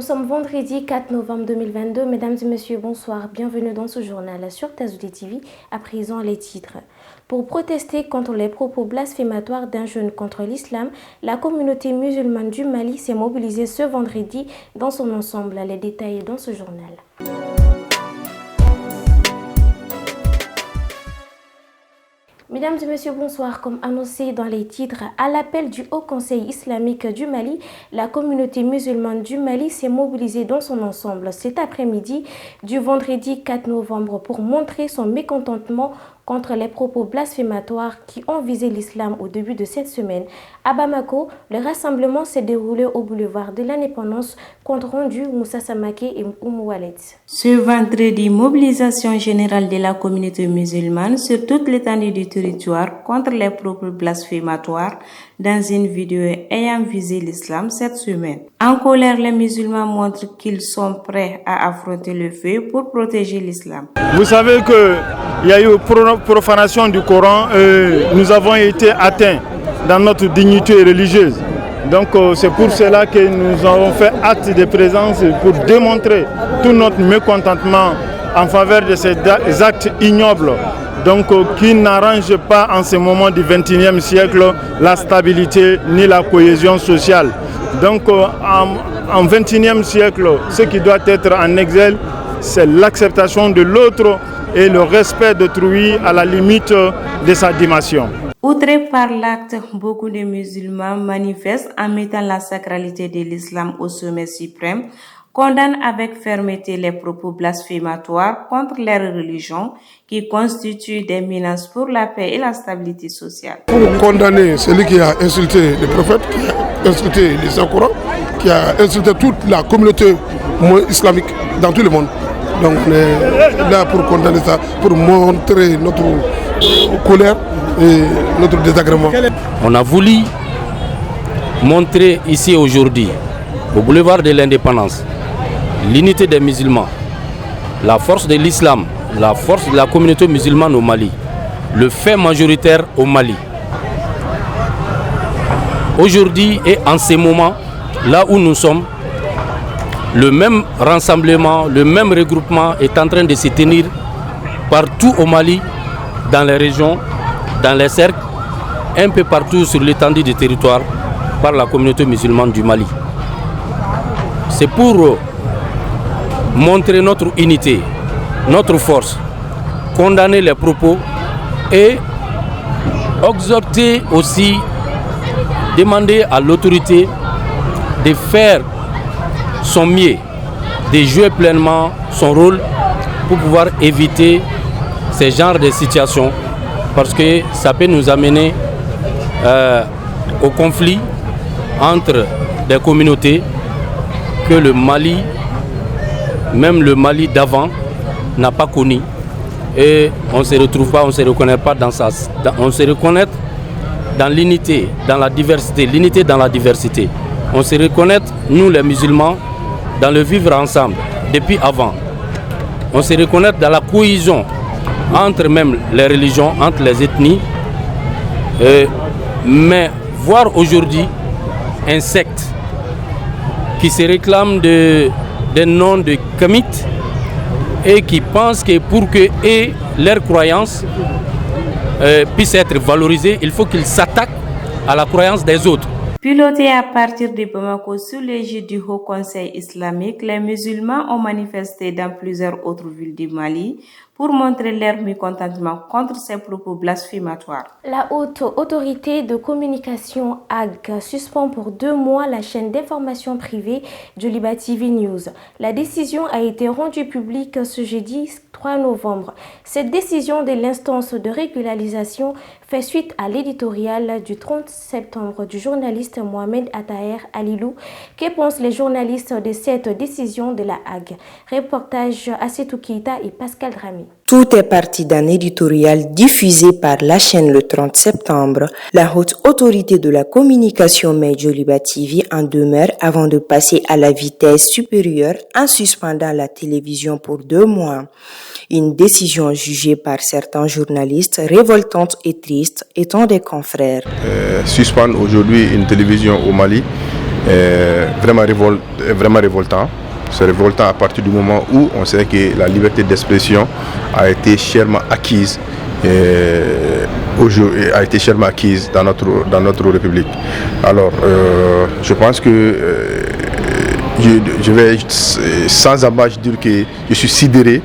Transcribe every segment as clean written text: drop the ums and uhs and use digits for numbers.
sommes vendredi 4 novembre 2022. Mesdames et messieurs, bonsoir. Bienvenue dans ce journal sur Tazoudi TV. À présent, les titres. Pour protester contre les propos blasphématoires d'un jeune contre l'islam, la communauté musulmane du Mali s'est mobilisée ce vendredi dans son ensemble. Les détails dans ce journal. Mesdames et messieurs, bonsoir. Comme annoncé dans les titres, à l'appel du Haut Conseil islamique du Mali, la communauté musulmane du Mali s'est mobilisée dans son ensemble cet après-midi du vendredi 4 novembre pour montrer son mécontentement contre les propos blasphématoires qui ont visé l'islam au début de cette semaine. À Bamako, le rassemblement s'est déroulé au boulevard de l'Indépendance, compte rendu Moussa Samake et Oumou Waled. Ce vendredi, mobilisation générale de la communauté musulmane sur toute l'étendue du territoire contre les propos blasphématoires dans une vidéo ayant visé l'islam cette semaine. En colère, les musulmans montrent qu'ils sont prêts à affronter le feu pour protéger l'islam. Vous savez qu'il y a eu profanation du Coran et nous avons été atteints dans notre dignité religieuse. Donc c'est pour cela que nous avons fait acte de présence pour démontrer tout notre mécontentement en faveur de ces actes ignobles, donc qui n'arrangent pas en ce moment du XXIe siècle la stabilité ni la cohésion sociale. Donc en XXIe siècle, ce qui doit être en exil, c'est l'acceptation de l'autre et le respect d'autrui à la limite de sa dimension. Outrés par l'acte, beaucoup de musulmans manifestent en mettant la sacralité de l'islam au sommet suprême, condamnent avec fermeté les propos blasphématoires contre leur religion qui constituent des menaces pour la paix et la stabilité sociale. Pour condamner celui qui a insulté le prophète, qui a insulté les Saint-Coran, qui a insulté toute la communauté islamique dans tout le monde. Donc on est là pour condamner ça, pour montrer notre colère et notre désagrément. On a voulu montrer ici aujourd'hui, au boulevard de l'Indépendance, l'unité des musulmans, la force de l'islam, la force de la communauté musulmane au Mali, le fait majoritaire au Mali. Aujourd'hui et en ces moments, là où nous sommes, le même rassemblement, le même regroupement est en train de se tenir partout au Mali, dans les régions, dans les cercles, un peu partout sur l'étendue du territoire par la communauté musulmane du Mali. C'est pour montrer notre unité, notre force, condamner les propos et exhorter aussi, demander à l'autorité de faire son mieux, de jouer pleinement son rôle pour pouvoir éviter ces genres de situations parce que ça peut nous amener au conflit entre des communautés que le Mali, même le Mali d'avant, n'a pas connu. Et on ne se retrouve pas, on ne se reconnaît pas dans ça. On se reconnaît dans l'unité, dans la diversité, l'unité dans la diversité. On se reconnaît, nous les musulmans, dans le vivre ensemble, depuis avant. On se reconnaît dans la cohésion entre même les religions, entre les ethnies. Mais voir aujourd'hui un secte qui se réclame des noms de Kamites et qui pense que pour que leurs croyances puissent être valorisées, il faut qu'ils s'attaquent à la croyance des autres. Pilotés à partir de Bamako sous l'égide du Haut Conseil islamique, les musulmans ont manifesté dans plusieurs autres villes du Mali pour montrer leur mécontentement contre ces propos blasphématoires. La haute autorité de communication HAG suspend pour 2 mois la chaîne d'information privée Djoliba TV News. La décision a été rendue publique ce jeudi 3 novembre. Cette décision de l'instance de régularisation fait suite à l'éditorial du 30 septembre du journaliste Mohamed Attaher Alilou. Que pensent les journalistes de cette décision de la HAG? Reportage Assetou Keita et Pascal Drami. Tout est parti d'un éditorial diffusé par la chaîne le 30 septembre. La haute autorité de la communication met Djoliba TV en demeure avant de passer à la vitesse supérieure en suspendant la télévision pour 2 mois. Une décision jugée par certains journalistes révoltante et triste, étant des confrères. Suspendre aujourd'hui une télévision au Mali vraiment révoltant. C'est révoltant à partir du moment où on sait que la liberté d'expression a été chèrement acquise dans notre République. Alors, je pense que je vais sans ambages dire que je suis sidéré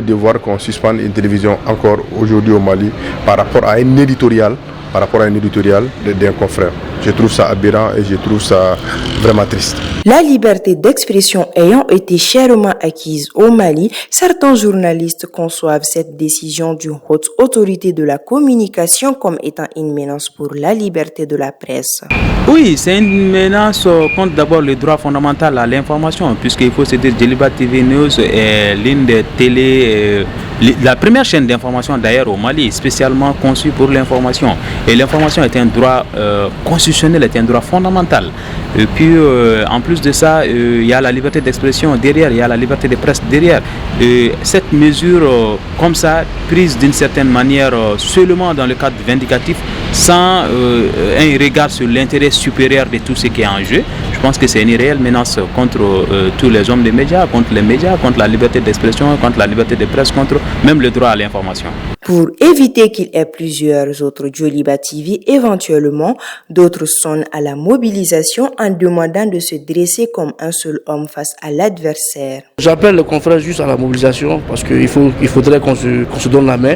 de voir qu'on suspende une télévision encore aujourd'hui au Mali par rapport à un éditorial d'un confrère. Je trouve ça aberrant et je trouve ça vraiment triste. La liberté d'expression ayant été chèrement acquise au Mali, certains journalistes conçoivent cette décision d'une haute autorité de la communication comme étant une menace pour la liberté de la presse. Oui, c'est une menace contre d'abord le droit fondamental à l'information, puisqu'il faut se dire que Djeliba TV News est l'une des télé, la première chaîne d'information d'ailleurs au Mali, spécialement conçue pour l'information. Et l'information est un droit constitutionnel, est un droit fondamental. Et puis en plus de ça, il y a la liberté d'expression derrière, il y a la liberté de presse derrière. Et cette mesure comme ça, prise d'une certaine manière seulement dans le cadre vindicatif, sans un regard sur l'intérêt supérieur de tout ce qui est en jeu, je pense que c'est une réelle menace contre tous les hommes des médias, contre les médias, contre la liberté d'expression, contre la liberté de presse, contre même le droit à l'information. Pour éviter qu'il y ait plusieurs autres Djoliba TV, éventuellement, d'autres sonnent à la mobilisation en demandant de se dresser comme un seul homme face à l'adversaire. J'appelle les confrères juste à la mobilisation parce qu'il faudrait qu'on se donne la main.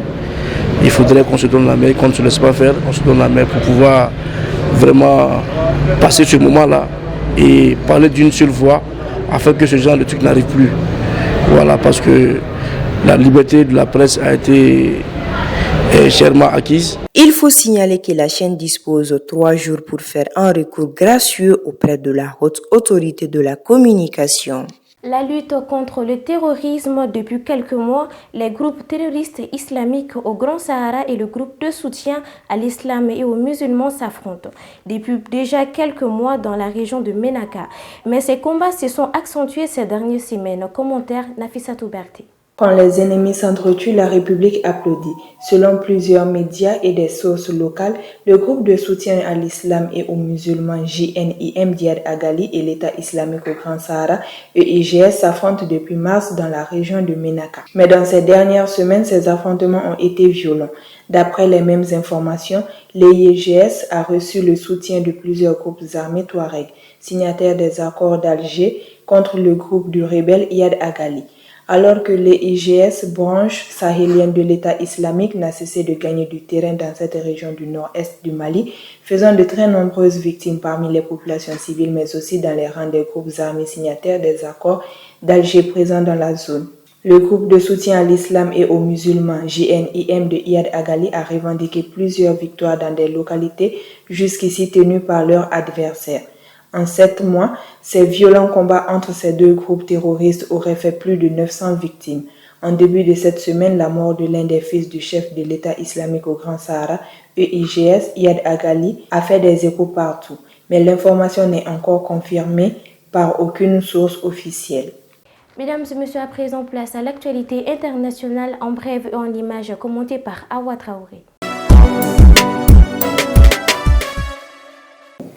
Il faudrait qu'on se donne la main, qu'on ne se laisse pas faire, qu'on se donne la main pour pouvoir vraiment passer ce moment-là et parler d'une seule voix afin que ce genre de truc n'arrive plus. Voilà, parce que la liberté de la presse a été chèrement acquise. Il faut signaler que la chaîne dispose 3 jours pour faire un recours gracieux auprès de la haute autorité de la communication. La lutte contre le terrorisme. Depuis quelques mois, les groupes terroristes islamiques au Grand Sahara et le groupe de soutien à l'islam et aux musulmans s'affrontent depuis déjà quelques mois dans la région de Ménaka. Mais ces combats se sont accentués ces dernières semaines. Commentaire Nafissatou Berté. Quand les ennemis s'entretuent, la République applaudit. Selon plusieurs médias et des sources locales, le groupe de soutien à l'islam et aux musulmans JNIM Diyad Agali et l'État islamique au Grand Sahara, EIGS, s'affrontent depuis mars dans la région de Ménaka. Mais dans ces dernières semaines, ces affrontements ont été violents. D'après les mêmes informations, l'EIGS a reçu le soutien de plusieurs groupes armés Touareg, signataires des accords d'Alger contre le groupe du rebelle Iyad Agali. Alors que l'EIGS, branche sahélienne de l'État islamique, n'a cessé de gagner du terrain dans cette région du nord-est du Mali, faisant de très nombreuses victimes parmi les populations civiles, mais aussi dans les rangs des groupes armés signataires des accords d'Alger présents dans la zone. Le groupe de soutien à l'islam et aux musulmans JNIM de Iyad Agali a revendiqué plusieurs victoires dans des localités jusqu'ici tenues par leurs adversaires. En 7 mois, ces violents combats entre ces deux groupes terroristes auraient fait plus de 900 victimes. En début de cette semaine, la mort de l'un des fils du chef de l'État islamique au Grand Sahara, EIGS, Iyad Agali, a fait des échos partout. Mais l'information n'est encore confirmée par aucune source officielle. Mesdames et messieurs, à présent, place à l'actualité internationale en brève et en images commentée par Awa Traoré.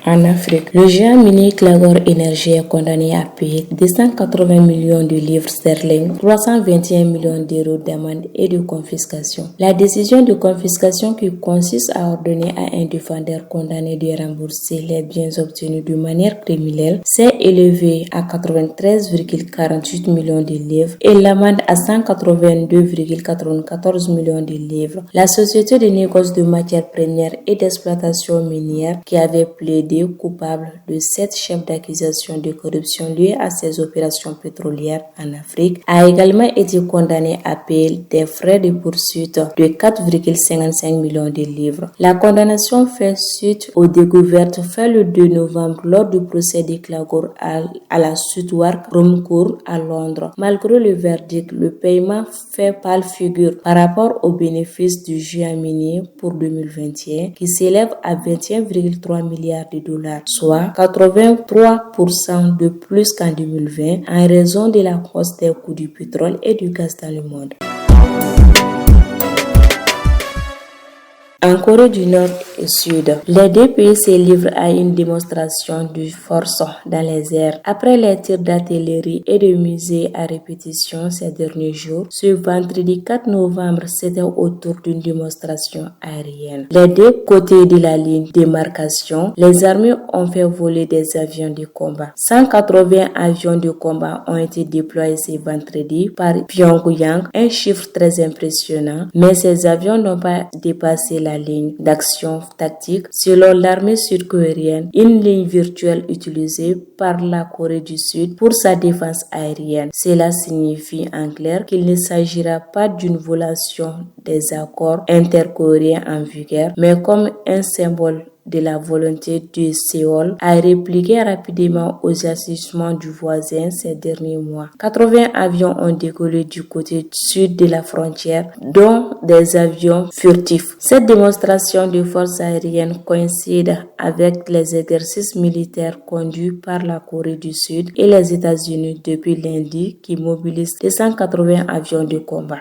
En Afrique, le géant minier Clagor Energy est condamné à payer 280 millions de livres sterling, 321 millions d'euros d'amende et de confiscation. La décision de confiscation qui consiste à ordonner à un défendeur condamné de rembourser les biens obtenus de manière criminelle s'est élevée à 93,48 millions de livres et l'amende à 182,94 millions de livres. La société de négoce de matières premières et d'exploitation minière qui avait plaidé coupable de 7 chefs d'accusation de corruption liés à ses opérations pétrolières en Afrique, a également été condamné à payer des frais de poursuite de 4,55 millions de livres. La condamnation fait suite aux découvertes faites le 2 novembre lors du procès de Clagor à la Southwark Crown Court à Londres. Malgré le verdict, le paiement fait pâle figure par rapport aux bénéfices du géant minier pour 2021 qui s'élève à 21,3 milliards de dollars, soit 83% de plus qu'en 2020 en raison de la hausse des coûts du pétrole et du gaz dans le monde. En Corée du Nord et Sud, les deux pays se livrent à une démonstration de force dans les airs. Après les tirs d'artillerie et de musées à répétition ces derniers jours, ce vendredi 4 novembre, c'était autour d'une démonstration aérienne. Les deux côtés de la ligne de démarcation, les armées ont fait voler des avions de combat. 180 avions de combat ont été déployés ce vendredi par Pyongyang, un chiffre très impressionnant, mais ces avions n'ont pas dépassé la ligne d'action tactique selon l'armée sud-coréenne, une ligne virtuelle utilisée par la Corée du Sud pour sa défense aérienne. Cela signifie en clair qu'il ne s'agira pas d'une violation des accords intercoréens en vigueur, mais comme un symbole de la volonté de Séoul à répliquer rapidement aux agissements du voisin ces derniers mois. 80 avions ont décollé du côté sud de la frontière, dont des avions furtifs. Cette démonstration de force aérienne coïncide avec les exercices militaires conduits par la Corée du Sud et les États-Unis depuis lundi qui mobilisent 280 avions de combat.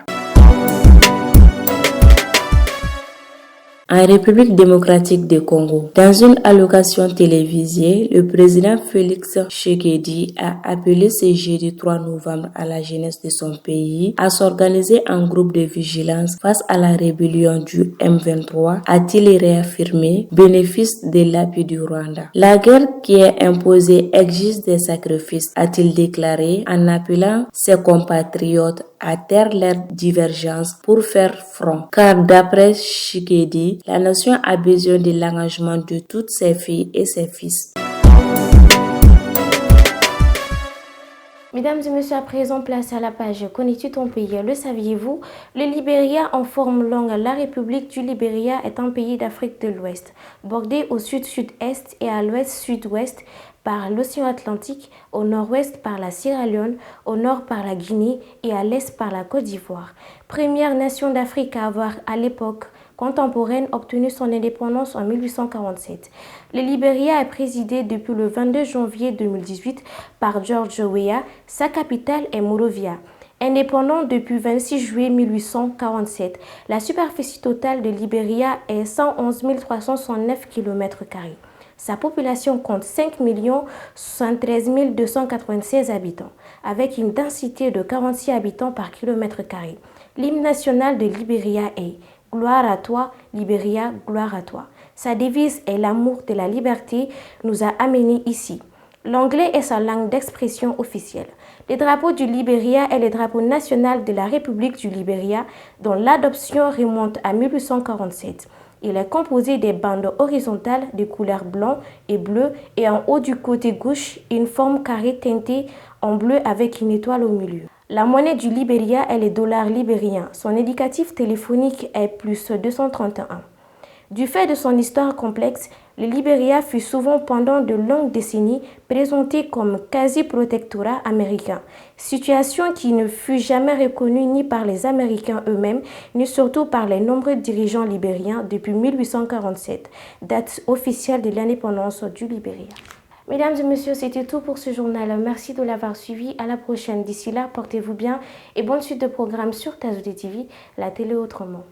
En République démocratique du Congo, dans une allocution télévisée, le président Félix Tshisekedi a appelé ce jeudi 3 novembre à la jeunesse de son pays à s'organiser en groupe de vigilance face à la rébellion du M23, a-t-il réaffirmé, bénéfice de l'appui du Rwanda. La guerre qui est imposée exige des sacrifices, a-t-il déclaré en appelant ses compatriotes à taire leurs divergences pour faire front. Car d'après Tshisekedi, la nation a besoin de l'engagement de toutes ses filles et ses fils. Mesdames et messieurs, à présent, place à la page « Connais-tu ton pays ?» Le saviez-vous? Le Libéria, en forme longue, la République du Libéria est un pays d'Afrique de l'Ouest, bordé au sud-sud-est et à l'ouest-sud-ouest par l'océan Atlantique, au nord-ouest par la Sierra Leone, au nord par la Guinée et à l'est par la Côte d'Ivoire. Première nation d'Afrique à avoir, à l'époque contemporaine, obtenu son indépendance en 1847. Le Libéria est présidé depuis le 22 janvier 2018 par George Weah. Sa capitale est Monrovia. Indépendant depuis 26 juillet 1847, la superficie totale de Libéria est 111 369 km². Sa population compte 5 73 296 habitants, avec une densité de 46 habitants par km². L'hymne national de Libéria est « Gloire à toi, Libéria, gloire à toi ». Sa devise est « L'amour de la liberté nous a amenés ici ». L'anglais est sa langue d'expression officielle. Le drapeau du Libéria est le drapeau national de la République du Libéria, dont l'adoption remonte à 1847. Il est composé des bandes horizontales de couleur blanc et bleu et en haut du côté gauche, une forme carrée teintée en bleu avec une étoile au milieu. La monnaie du Libéria est le dollar libérien. Son indicatif téléphonique est +231. Du fait de son histoire complexe, le Libéria fut souvent pendant de longues décennies présenté comme quasi-protectorat américain, situation qui ne fut jamais reconnue ni par les Américains eux-mêmes, ni surtout par les nombreux dirigeants libériens depuis 1847, date officielle de l'indépendance du Libéria. Mesdames et messieurs, c'était tout pour ce journal. Merci de l'avoir suivi. À la prochaine. D'ici là, portez-vous bien et bonne suite de programmes sur Tazoude TV, la télé autrement.